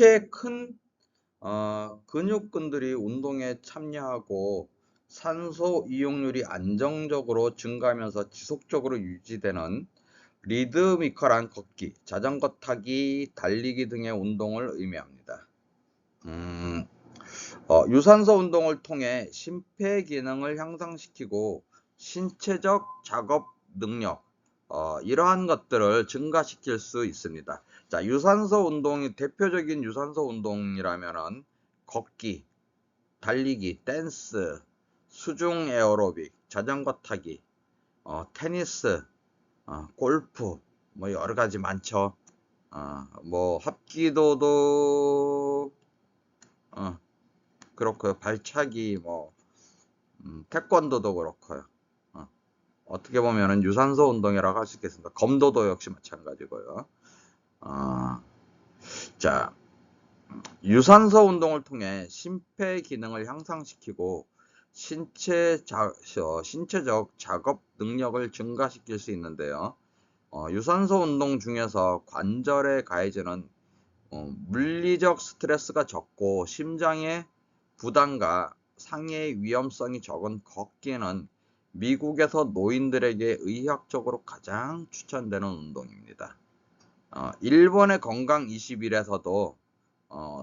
신체의 큰 근육근들이 운동에 참여하고 산소 이용률이 안정적으로 증가하면서 지속적으로 유지되는 리드미컬한 걷기, 자전거 타기, 달리기 등의 운동을 의미합니다. 유산소 운동을 통해 심폐 기능을 향상시키고 신체적 작업 능력, 이러한 것들을 증가시킬 수 있습니다. 자, 유산소 운동이 대표적인 유산소 운동이라면은 걷기, 달리기, 댄스, 수중 에어로빅, 자전거 타기, 테니스, 골프, 뭐 여러 가지 많죠. 뭐 합기도도 그렇고요. 발차기, 뭐 태권도도 그렇고요. 어떻게 보면은 유산소 운동이라고 할 수 있겠습니다. 검도도 역시 마찬가지고요. 자, 유산소 운동을 통해 심폐 기능을 향상시키고 신체적 작업 능력을 증가시킬 수 있는데요. 유산소 운동 중에서 관절에 가해지는 물리적 스트레스가 적고 심장의 부담과 상해의 위험성이 적은 걷기는 미국에서 노인들에게 의학적으로 가장 추천되는 운동입니다. 일본의 건강 21에서도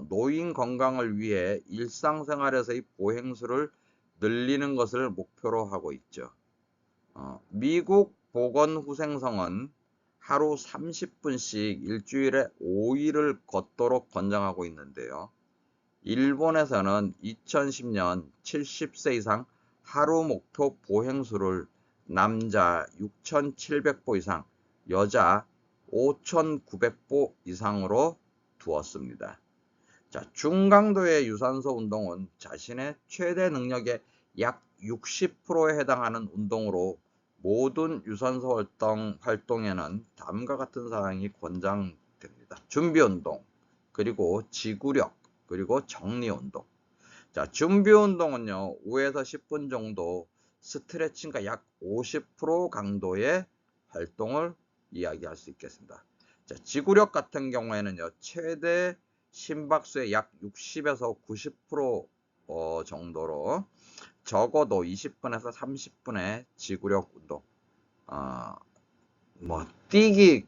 노인 건강을 위해 일상생활에서의 보행수를 늘리는 것을 목표로 하고 있죠. 미국 보건후생성은 하루 30분씩 일주일에 5일을 걷도록 권장하고 있는데요. 일본에서는 2010년 70세 이상 하루 목표 보행수를 남자 6,700보 이상, 여자 5,900보 이상으로 두었습니다. 자, 중강도의 유산소 운동은 자신의 최대 능력의 약 60%에 해당하는 운동으로 모든 유산소 활동에는 다음과 같은 사항이 권장됩니다. 준비운동, 그리고 지구력, 그리고 정리운동. 자, 준비운동은요, 5에서 10분 정도 스트레칭과 약 50% 강도의 활동을 이야기할 수 있겠습니다. 자, 지구력 같은 경우에는요, 최대 심박수의 약 60에서 90% 정도로 적어도 20분에서 30분의 지구력 운동. 뭐 뛰기,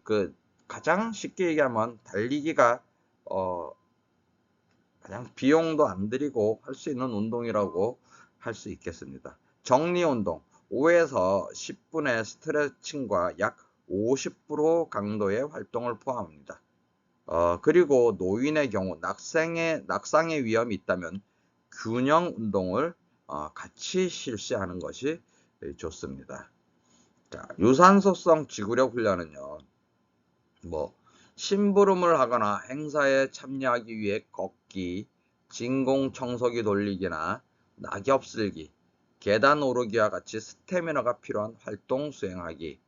가장 쉽게 얘기하면 달리기가 가장 비용도 안 들이고 할 수 있는 운동이라고 할 수 있겠습니다. 정리운동 5에서 10분의 스트레칭과 약 50% 강도의 활동을 포함합니다. 그리고 노인의 경우 낙상의 위험이 있다면 균형 운동을 같이 실시하는 것이 좋습니다. 자, 유산소성 지구력 훈련은요, 뭐 심부름을 하거나 행사에 참여하기 위해 걷기, 진공 청소기 돌리기나 낙엽 쓸기, 계단 오르기와 같이 스태미너가 필요한 활동 수행하기.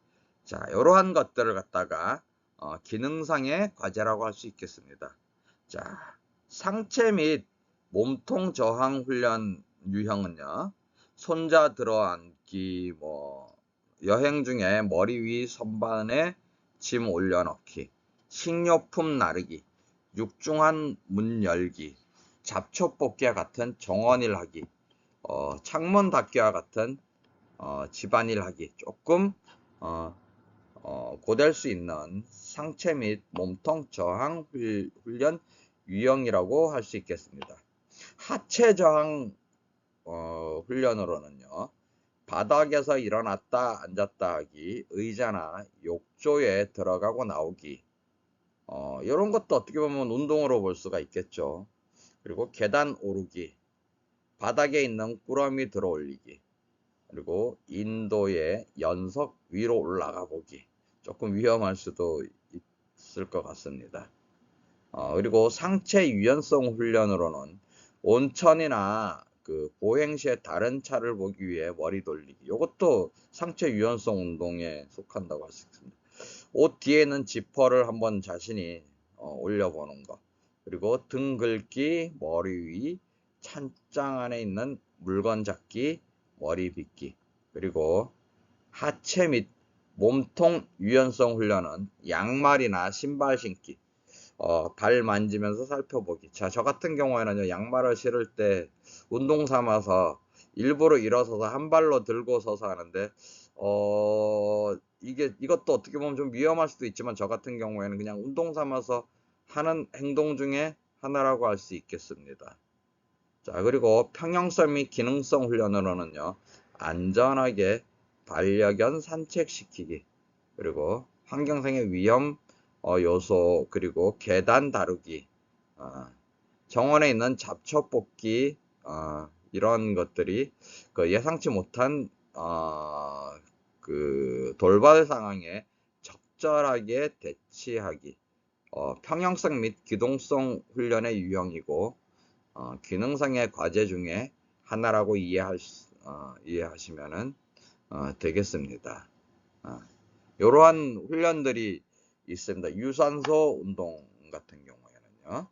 자, 이러한 것들을 갖다가 기능상의 과제라고 할 수 있겠습니다. 자, 상체 및 몸통 저항 훈련 유형은요, 손자 들어앉기, 뭐 여행 중에 머리 위 선반에 짐 올려넣기, 식료품 나르기, 육중한 문 열기, 잡초 뽑기와 같은 정원일 하기, 창문 닫기와 같은 집안일 하기, 조금 고될 수 있는 상체 및 몸통 저항 훈련 유형이라고 할 수 있겠습니다. 하체 저항 훈련으로는요, 바닥에서 일어났다 앉았다 하기, 의자나 욕조에 들어가고 나오기, 이런 것도 어떻게 보면 운동으로 볼 수가 있겠죠. 그리고 계단 오르기, 바닥에 있는 꾸러미 들어 올리기, 그리고 인도의 연석 위로 올라가 보기, 조금 위험할 수도 있을 것 같습니다. 그리고 상체 유연성 훈련으로는 온천이나 보행 시에 다른 차를 보기 위해 머리 돌리기, 이것도 상체 유연성 운동에 속한다고 할 수 있습니다. 옷 뒤에는 지퍼를 한번 자신이 올려보는 것, 그리고 등 긁기, 머리 위, 찬장 안에 있는 물건 잡기, 머리 빗기, 그리고 하체 및 몸통 유연성 훈련은 양말이나 신발 신기, 발 만지면서 살펴보기. 자, 저 같은 경우에는요, 양말을 신을 때 운동 삼아서 일부러 일어서서 한 발로 들고 서서 하는데, 이것도 어떻게 보면 좀 위험할 수도 있지만, 저 같은 경우에는 그냥 운동 삼아서 하는 행동 중에 하나라고 할 수 있겠습니다. 자, 그리고 평형성 및 기능성 훈련으로는요, 안전하게 반려견 산책시키기, 그리고 환경생의 위험 요소, 그리고 계단 다루기, 정원에 있는 잡초 뽑기, 이런 것들이 그 예상치 못한 그 돌발 상황에 적절하게 대치하기, 평형성 및 기동성 훈련의 유형이고, 기능성의 과제 중에 하나라고 이해하시면 되겠습니다. 이러한 훈련들이 있습니다. 유산소 운동 같은 경우에는요.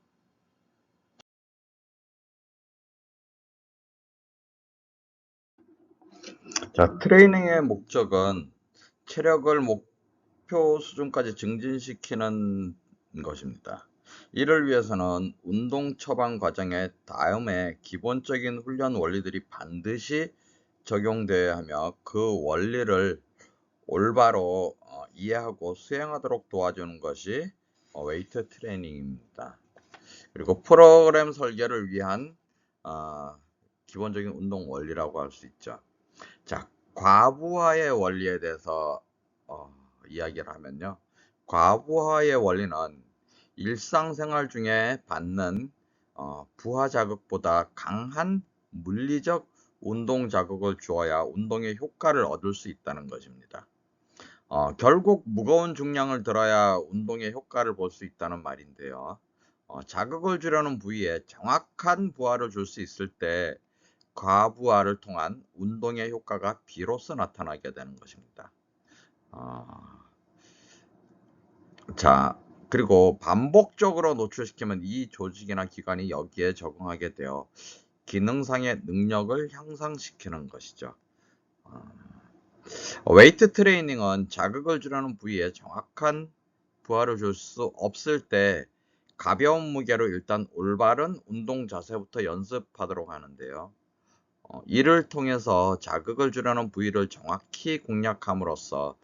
자, 트레이닝의 목적은 체력을 목표 수준까지 증진시키는 것입니다. 이를 위해서는 운동 처방 과정의 다음에 기본적인 훈련 원리들이 반드시 적용되어야 하며, 그 원리를 올바로 이해하고 수행하도록 도와주는 것이 웨이트 트레이닝입니다. 그리고 프로그램 설계를 위한 기본적인 운동 원리라고 할 수 있죠. 자, 과부하의 원리에 대해서 이야기를 하면요. 과부하의 원리는 일상생활 중에 받는 부하 자극보다 강한 물리적 운동 자극을 주어야 운동의 효과를 얻을 수 있다는 것입니다. 결국 무거운 중량을 들어야 운동의 효과를 볼 수 있다는 말인데요. 자극을 주려는 부위에 정확한 부하를 줄 수 있을 때 과부하를 통한 운동의 효과가 비로소 나타나게 되는 것입니다. 자, 그리고 반복적으로 노출시키면 이 조직이나 기관이 여기에 적응하게 되어 기능상의 능력을 향상시키는 것이죠. 웨이트 트레이닝은 자극을 주려는 부위에 정확한 부하를 줄 수 없을 때 가벼운 무게로 일단 올바른 운동 자세부터 연습하도록 하는데요. 이를 통해서 자극을 주려는 부위를 정확히 공략함으로써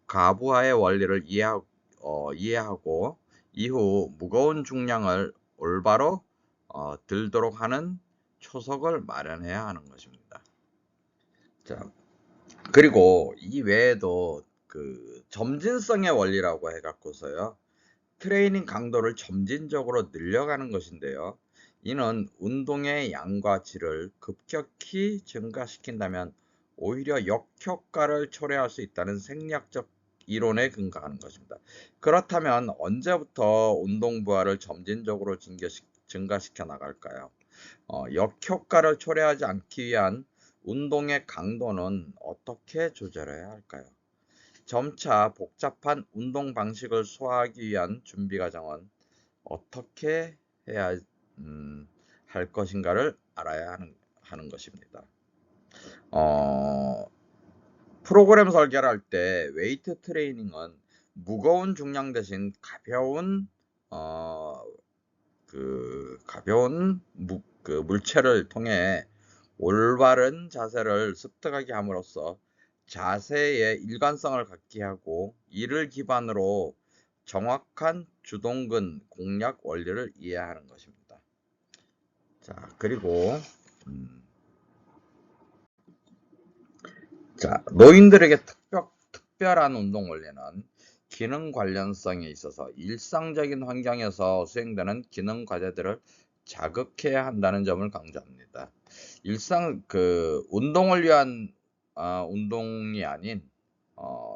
가부하의 원리를 이해하고 이후 무거운 중량을 올바로 들도록 하는 초석을 마련해야 하는 것입니다. 자, 그리고 이 외에도 그 점진성의 원리라고 해갖고서요, 트레이닝 강도를 점진적으로 늘려가는 것인데요. 이는 운동의 양과 질을 급격히 증가시킨다면 오히려 역효과를 초래할 수 있다는 생략적 이론에 근거하는 것입니다. 그렇다면 언제부터 운동 부하를 점진적으로 증가시켜 나갈까요? 역효과를 초래하지 않기 위한 운동의 강도는 어떻게 조절해야 할까요? 점차 복잡한 운동 방식을 소화하기 위한 준비 과정은 어떻게 해야 할 것인가를 알아야 하는 것입니다. 프로그램 설계를 할 때 웨이트 트레이닝은 무거운 중량 대신 가벼운 물체를 통해 올바른 자세를 습득하게 함으로써 자세의 일관성을 갖게 하고, 이를 기반으로 정확한 주동근 공략 원리를 이해하는 것입니다. 자, 그리고 노인들에게 특별한 운동 원리는 기능 관련성에 있어서 일상적인 환경에서 수행되는 기능 과제들을 자극해야 한다는 점을 강조합니다. 운동을 위한 운동이 아닌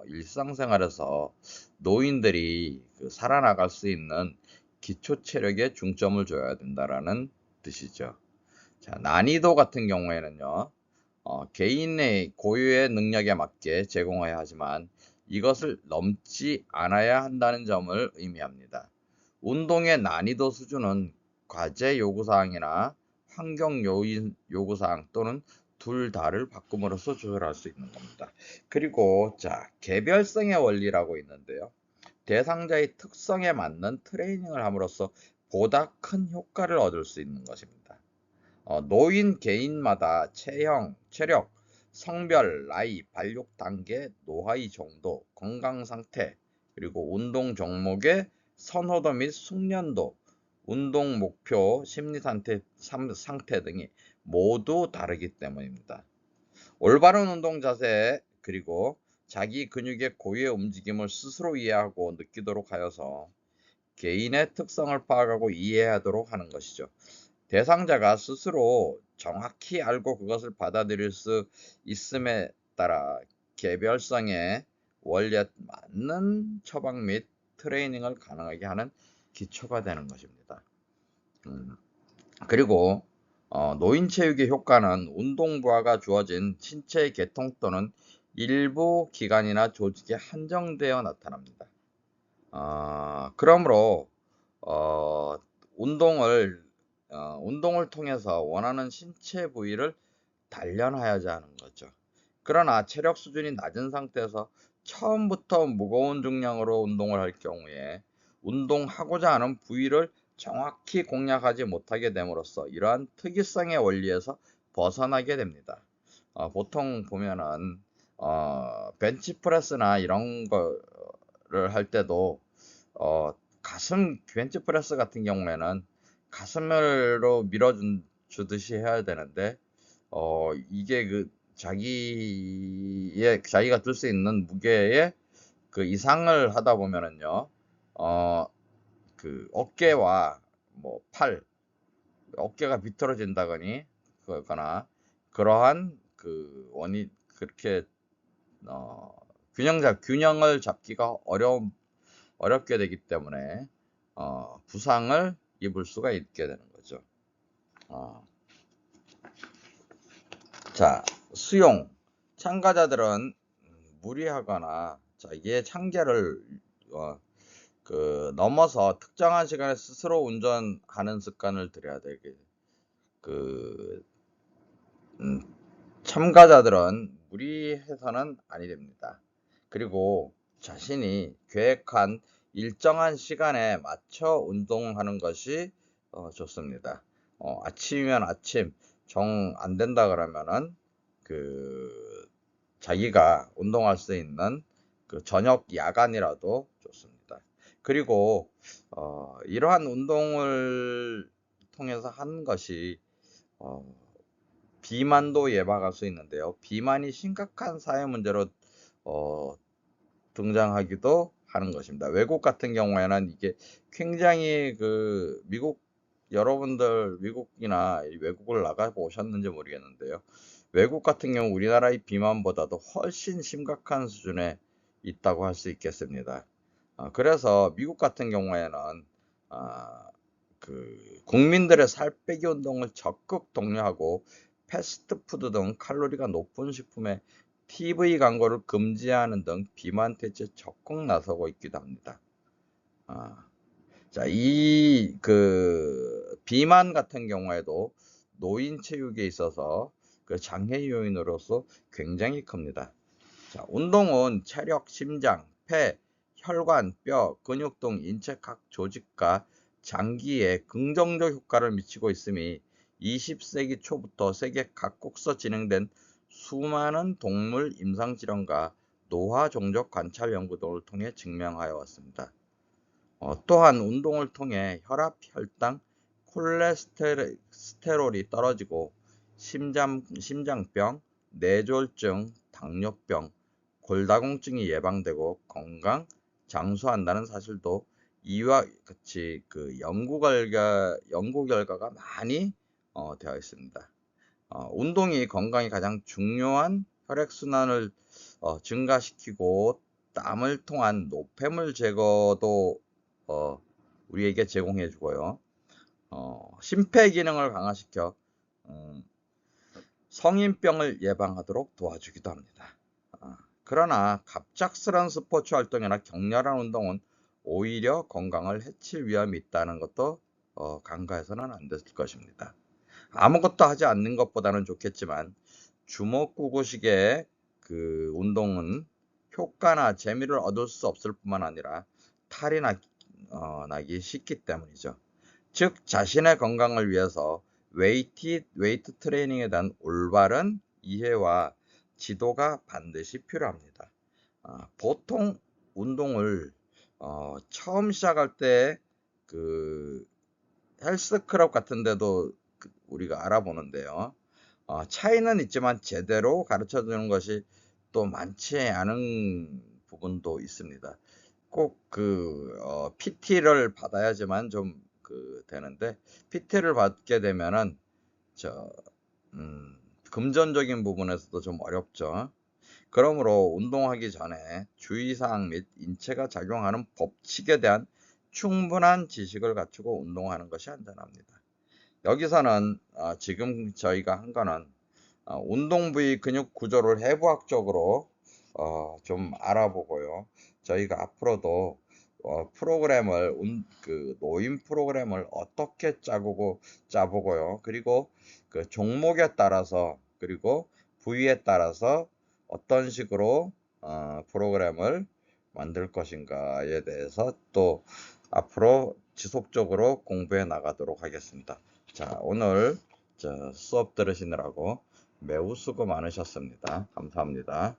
일상생활에서 노인들이 살아나갈 수 있는 기초 체력에 중점을 줘야 된다라는 뜻이죠. 자, 난이도 같은 경우에는요, 개인의 고유의 능력에 맞게 제공해야 하지만 이것을 넘지 않아야 한다는 점을 의미합니다. 운동의 난이도 수준은 과제 요구사항이나 환경 요구사항 또는 둘 다를 바꿈으로써 조절할 수 있는 겁니다. 그리고 자, 개별성의 원리라고 있는데요. 대상자의 특성에 맞는 트레이닝을 함으로써 보다 큰 효과를 얻을 수 있는 것입니다. 노인 개인마다 체형, 체력, 성별, 나이, 발육 단계, 노화의 정도, 건강 상태, 그리고 운동 종목의 선호도 및 숙련도, 운동 목표, 심리 상태 등이 모두 다르기 때문입니다. 올바른 운동 자세, 그리고 자기 근육의 고유의 움직임을 스스로 이해하고 느끼도록 하여서 개인의 특성을 파악하고 이해하도록 하는 것이죠. 대상자가 스스로 정확히 알고 그것을 받아들일 수 있음에 따라 개별성의 원리에 맞는 처방 및 트레이닝을 가능하게 하는 기초가 되는 것입니다. 그리고 노인체육의 효과는 운동 부하가 주어진 신체의 계통 또는 일부 기관이나 조직에 한정되어 나타납니다. 그러므로 운동을 통해서 원하는 신체 부위를 단련하여야 하는 거죠. 그러나 체력 수준이 낮은 상태에서 처음부터 무거운 중량으로 운동을 할 경우에 운동하고자 하는 부위를 정확히 공략하지 못하게 됨으로써 이러한 특이성의 원리에서 벗어나게 됩니다. 보통 보면은 벤치프레스나 이런 거를 할 때도 가슴 벤치프레스 같은 경우에는 가슴으로 밀어주듯이 해야 되는데 이게 그 자기가 들 수 있는 무게의 그 이상을 하다 보면은요, 그 어깨와 뭐 팔, 어깨가 비틀어진다거니, 그거나 그러한 그 그렇게 균형을 잡기가 어렵게 되기 때문에 부상을 입을 수가 있게 되는 거죠. 자, 수용. 참가자들은 무리하거나 자기의 한계를 넘어서 특정한 시간에 스스로 운전하는 습관을 들여야 되게. 참가자들은 무리해서는 아니 됩니다. 그리고 자신이 계획한 일정한 시간에 맞춰 운동하는 것이 좋습니다. 아침이면 아침, 정 안 된다 그러면은 자기가 운동할 수 있는 그 저녁 야간이라도 좋습니다. 그리고 이러한 운동을 통해서 하는 것이 비만도 예방할 수 있는데요. 비만이 심각한 사회 문제로 등장하기도 하는 것입니다. 외국 같은 경우에는 이게 굉장히 여러분들 미국이나 외국을 나가 보셨는지 모르겠는데요. 외국 같은 경우 우리나라의 비만보다도 훨씬 심각한 수준에 있다고 할 수 있겠습니다. 그래서 미국 같은 경우에는 국민들의 살 빼기 운동을 적극 독려하고 패스트푸드 등 칼로리가 높은 식품에 TV 광고를 금지하는 등 비만 퇴치에 적극 나서고 있기도 합니다. 자, 비만 같은 경우에도 노인 체육에 있어서 장애 요인으로서 굉장히 큽니다. 자, 운동은 체력, 심장, 폐, 혈관, 뼈, 근육 등 인체 각 조직과 장기에 긍정적 효과를 미치고 있음이 20세기 초부터 세계 각국서 진행된 수많은 동물 임상실험과 노화 종족 관찰 연구 등을 통해 증명하여 왔습니다. 또한 운동을 통해 혈압, 혈당, 콜레스테롤이 떨어지고 심장병, 뇌졸중, 당뇨병, 골다공증이 예방되고 건강 장수한다는 사실도 이와 같이 연구 결과가 많이 되어 있습니다. 운동이 건강에 가장 중요한 혈액순환을 증가시키고 땀을 통한 노폐물 제거도 우리에게 제공해 주고요. 심폐 기능을 강화시켜 성인병을 예방하도록 도와주기도 합니다. 그러나 갑작스러운 스포츠 활동이나 격렬한 운동은 오히려 건강을 해칠 위험이 있다는 것도 간과해서는 안 될 것입니다. 아무것도 하지 않는 것보다는 좋겠지만 주먹구구식의 운동은 효과나 재미를 얻을 수 없을 뿐만 아니라 탈이 나기 쉽기 때문이죠. 즉 자신의 건강을 위해서 웨이트 트레이닝에 대한 올바른 이해와 지도가 반드시 필요합니다. 보통 운동을 처음 시작할 때 그 헬스클럽 같은 데도 우리가 알아보는데요. 차이는 있지만 제대로 가르쳐 주는 것이 또 많지 않은 부분도 있습니다. 꼭 PT를 받아야지만 좀 되는데, PT를 받게 되면은 저 금전적인 부분에서도 좀 어렵죠. 그러므로 운동하기 전에 주의사항 및 인체가 작용하는 법칙에 대한 충분한 지식을 갖추고 운동하는 것이 안전합니다. 여기서는 지금 저희가 한 거는 운동 부위 근육 구조를 해부학적으로 좀 알아보고요. 저희가 앞으로도 프로그램을 노인 프로그램을 어떻게 짜보고요. 그리고 그 종목에 따라서 그리고 부위에 따라서 어떤 식으로 프로그램을 만들 것인가에 대해서 또 앞으로 지속적으로 공부해 나가도록 하겠습니다. 자, 오늘 수업 들으시느라고 매우 수고 많으셨습니다. 감사합니다.